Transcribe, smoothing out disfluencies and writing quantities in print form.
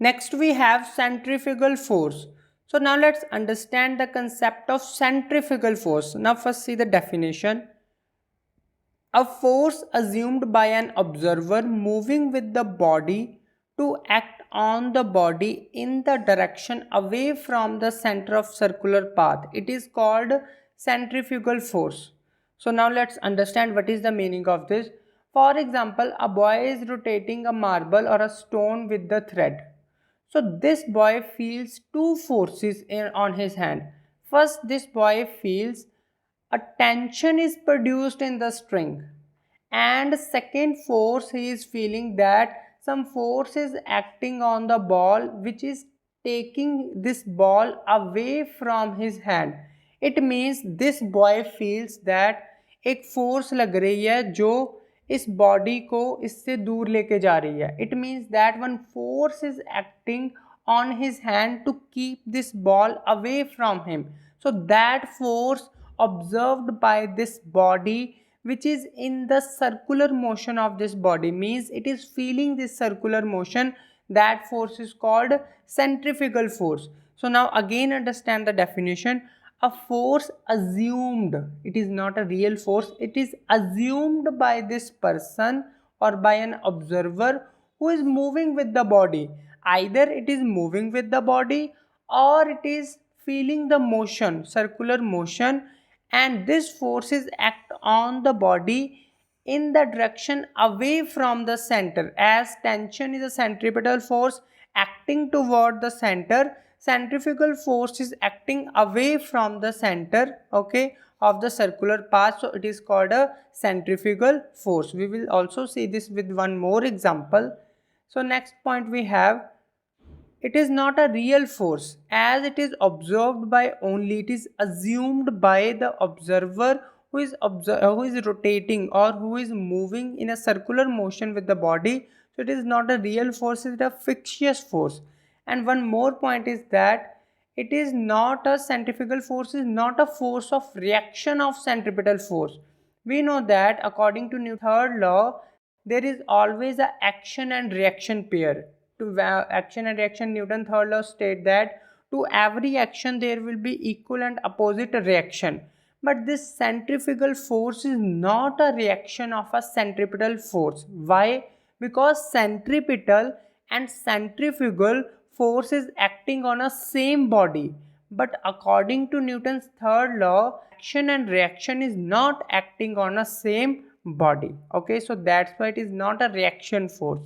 Next we have centrifugal force. So now let's understand the concept of centrifugal force. Now first see the definition. A force assumed by an observer moving with the body to act on the body in the direction away from the center of circular path. It is called centrifugal force. So now let's understand what is the meaning of this. For example, a boy is rotating a marble or a stone with the thread. So this boy feels two forces on his hand. First, this boy feels a tension is produced in the string, and second force he is feeling that some force is acting on the ball which is taking this ball away from his hand. It means this boy feels that एक force लग रही है जो इस body को इससे दूर लेके जा रही है. It means that one force is acting on his hand to keep this ball away from him. So that force observed by this body which is in the circular motion of this body means it is feeling this circular motion, that force is called centrifugal force. So now again understand the definition. A force assumed, it is not a real force, it is assumed by this person or by an observer who is moving with the body. Either it is moving with the body or it is feeling the motion, circular motion, and this forces act on the body in the direction away from the center. As tension is a centripetal force acting toward the center, centrifugal force is acting away from the center, okay, of the circular path. So it is called a centrifugal force. We will also see this with one more example. So next point we have, it is not a real force as it is observed by only, it is assumed by the observer who is rotating or who is moving in a circular motion with the body. So it is not a real force, it is a fictitious force. And one more point is that it is not a centrifugal force, is not a force of reaction of centripetal force. We know that according to Newton's third law, there is always a action and reaction pair. To action and reaction, Newton's third law state that to every action there will be equal and opposite reaction. But this centrifugal force is not a reaction of a centripetal force. Why? Because centripetal and centrifugal force is acting on a same body. But according to Newton's third law, action and reaction is not acting on a same body. Okay, so that's why it is not a reaction force.